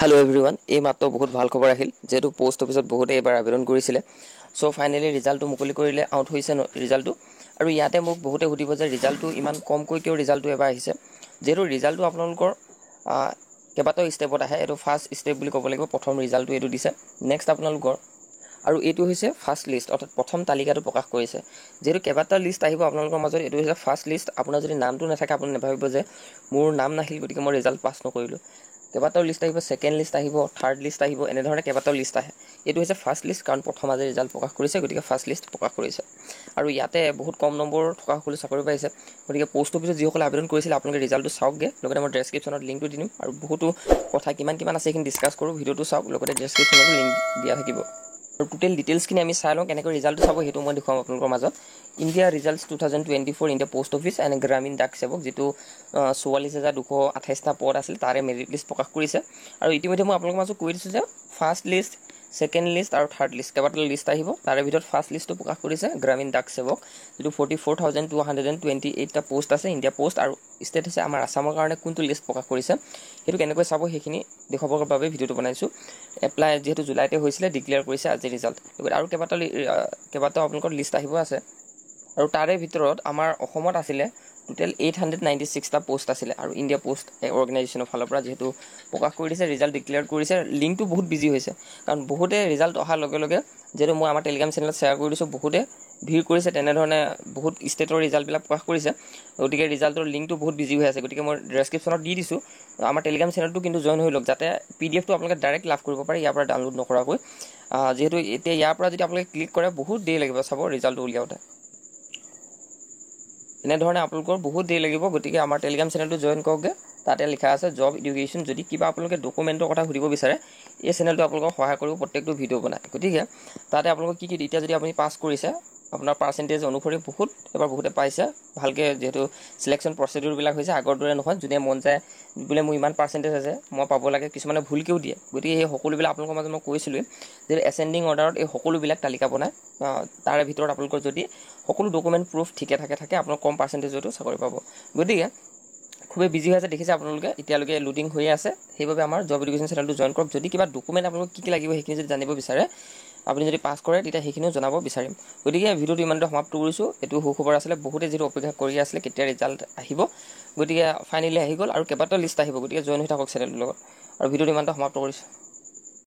Hello' everyone, এই মাত্ৰ বহুত ভাল খবৰ আহিল যেহেতু পোষ্ট অফিচত বহুতে এইবাৰ আবেদন কৰিছিলে। চ' ফাইনেলি ৰিজাল্টটো মুকলি কৰিলে, আউট হৈছে ৰিজাল্টটো। আৰু ইয়াতে মোক বহুতে সুধিব যে ৰিজাল্টটো ইমান কমকৈ কিয় ৰিজাল্টটো এবাৰ আহিছে। যিহেতু ৰিজাল্টটো আপোনালোকৰ কেইবাটাও ষ্টেপত আহে। এইটো ফাৰ্ষ্ট ষ্টেপ বুলি ক'ব লাগিব। প্ৰথম ৰিজাল্টটো এইটো দিছে, নেক্সট আপোনালোকৰ আৰু এইটো হৈছে ফাৰ্ষ্ট লিষ্ট, অৰ্থাৎ প্ৰথম তালিকাটো প্ৰকাশ কৰিছে। যিহেতু কেইবাটাও লিষ্ট আহিব আপোনালোকৰ মাজত, এইটো হৈছে ফাৰ্ষ্ট লিষ্ট। আপোনাৰ যদি নামটো নাথাকে আপুনি নাভাবিব যে মোৰ নাম নাহিল গতিকে মই ৰিজাল্ট পাছ নকৰিলোঁ। কেইবাটাও লিষ্ট আহিব, ছেকেণ্ড লিষ্ট আহিব, থাৰ্ড লিষ্ট আহিব, এনেধৰণে কেইবাটাও লিষ্ট আহে। এইটো হৈছে ফাৰ্ষ্ট লিষ্ট, কাৰণ প্ৰথম আজি ৰিজাল্ট প্ৰকাশ কৰিছে, গতিকে ফাৰ্ষ্ট লিষ্ট প্ৰকাশ কৰিছে। আৰু ইয়াতে বহুত কম নম্বৰ থকাসকলে চাকৰি পাইছে। গতিকে পোষ্ট অফিচত যিসকলে আবেদন কৰিছিলে আপোনালোকে ৰিজাল্টটো চাওকগৈ। লগতে মই ডেছক্ৰিপশ্যনত লিংকটো দি দিম আৰু বহুতো কথা কিমান আছে সেইখিনি ডিছকাছ কৰোঁ। ভিডিঅ'টো চাওক, লগতে ডেছক্ৰিপশ্যনতো লিংক দিয়া থাকিব। আৰু টোটেল ডিটেইলছখিনি আমি চাই লওঁ, কেনেকৈ ৰিজাল্টটো চাব সেইটো মই দেখুৱাম আপোনালোকৰ মাজত। India results 2024 India post office and Gramin Dak Sevak, যিটো 44,228টা পদ আছিল, তাৰে মেৰিট লিষ্ট প্ৰকাশ কৰিছে। আৰু ইতিমধ্যে মই আপোনালোকৰ মাজত কৈ দিছোঁ যে ফাৰ্ষ্ট লিষ্ট, ছেকেণ্ড লিষ্ট আৰু থাৰ্ড লিষ্ট কেইবাটাও লিষ্ট আহিব। তাৰে ভিতৰত ফাৰ্ষ্ট লিষ্টটো প্ৰকাশ কৰিছে গ্ৰামীণ ডাক সেৱক, যিটো 44,228টা পোষ্ট আছে ইণ্ডিয়া পোষ্ট। আৰু ষ্টেট হৈছে আমাৰ আছামৰ কাৰণে কোনটো লিষ্ট প্ৰকাশ কৰিছে সেইটো কেনেকৈ চাব সেইখিনি দেখুৱাবৰ বাবে ভিডিঅ'টো বনাইছোঁ। এপ্লাই যিহেতু জুলাইতে হৈছিলে, ডিক্লেয়াৰ কৰিছে আজি ৰিজাল্ট। আৰু কেইবাটাও আপোনালোকৰ লিষ্ট আহিব আছে। আৰু তাৰে ভিতৰত আমাৰ অসমত আছিলে টোটেল 896টা পোষ্ট আছিলে। আৰু ইণ্ডিয়া পোষ্ট অৰ্গেনাইজেশ্যনৰ ফালৰ পৰা যিহেতু প্ৰকাশ কৰি দিছে, ৰিজাল্ট ডিক্লেয়াৰ কৰিছে, লিংকটো বহুত বিজি হৈছে। কাৰণ বহুতে ৰিজাল্ট অহাৰ লগে লগে, যিহেতু মই আমাৰ টেলিগ্ৰাম চেনেলত শ্বেয়াৰ কৰি দিছোঁ, বহুতে ভিৰ কৰিছে, তেনেধৰণে বহুত ষ্টেটৰ ৰিজাল্টবিলাক প্ৰকাশ কৰিছে। গতিকে ৰিজাল্টৰ লিংকটো বহুত বিজি হৈ আছে। গতিকে মই ডেছক্ৰিপশ্যনত দি দিছোঁ, আমাৰ টেলিগ্ৰাম চেনেলটো কিন্তু জইন হৈ লওক, যাতে PDF টো আপোনালোকে ডাইৰেক্ট লাভ কৰিব পাৰে ইয়াৰ পৰা ডাউনলোড নকৰাকৈ। যিহেতু এতিয়া ইয়াৰ পৰা যদি আপোনালোকে ক্লিক কৰে বহুত দেৰি লাগিব চাব ৰিজাল্টটো উলিয়াওঁতে। এনেধৰণে আপোনালোকৰ বহুত দেৰি লাগিব। গতিকে আমাৰ টেলিগ্ৰাম চেনেলটো জইন কৰকগৈ, তাতে লিখা আছে জব এডুকেশ্যন। যদি কিবা আপোনালোকে ডকুমেণ্টৰ কথা সুধিব বিচাৰে, এই চেনেলটো আপোনালোকক সহায় কৰিব প্ৰত্যেকটো ভিডিঅ' বনাই। গতিকে তাতে আপোনালোকক কি এতিয়া যদি আপুনি পাছ কৰিছে, আপোনাৰ পাৰ্চেণ্টেজ অনুসৰি এবাৰ বহুতে পাইছে ভালকৈ। যিহেতু চিলেকশ্যন প্ৰচিডিউৰবিলাক হৈছে আগৰ দৰে নহয়, যোনে মন যায় বোলে মোৰ ইমান পাৰ্চেণ্টেজ আছে মই পাব লাগে, কিছুমানে ভুলকৈও দিয়ে। গতিকে এই সকলোবিলাক আপোনালোকৰ মাজত মই কৈছিলোঁৱেই যে এচেণ্ডিং অৰ্ডাৰত এই সকলোবিলাক তালিকা বনায়। তাৰে ভিতৰত আপোনালোকৰ যদি সকলো ডকুমেণ্ট প্ৰুফ ঠিকে থাকে আপোনালোক কম পাৰ্চেণ্টেজতো চাকৰি পাব। গতিকে খুবেই বিজি হৈ আছে দেখিছে আপোনালোকে, এতিয়ালৈকে লোডিং হৈয়ে আছে। সেইবাবে আমাৰ জব এডুকেশ্যন চেনেলটো জইন কৰক। যদি কিবা ডকুমেণ্ট আপোনালোকক কি লাগিব সেইখিনি যদি জানিব বিচাৰে, আপুনি যদি পাছ কৰে তেতিয়া সেইখিনিও জনাব বিচাৰিম। গতিকে ভিডিঅ'টো ইমানতে সমাপ্ত কৰিছোঁ। এইটো সুখবৰ আছিলে, বহুতে যিটো অপেক্ষা কৰি আছিলে কেতিয়া ৰিজাল্ট আহিব। গতিকে ফাইনেলি আহি গ'ল আৰু কেইবাটাও লিষ্ট আহিব। গতিকে জইন হৈ থাকক চেনেলটোৰ লগত। আৰু ভিডিঅ'টো ইমানতে সমাপ্ত কৰিছোঁ।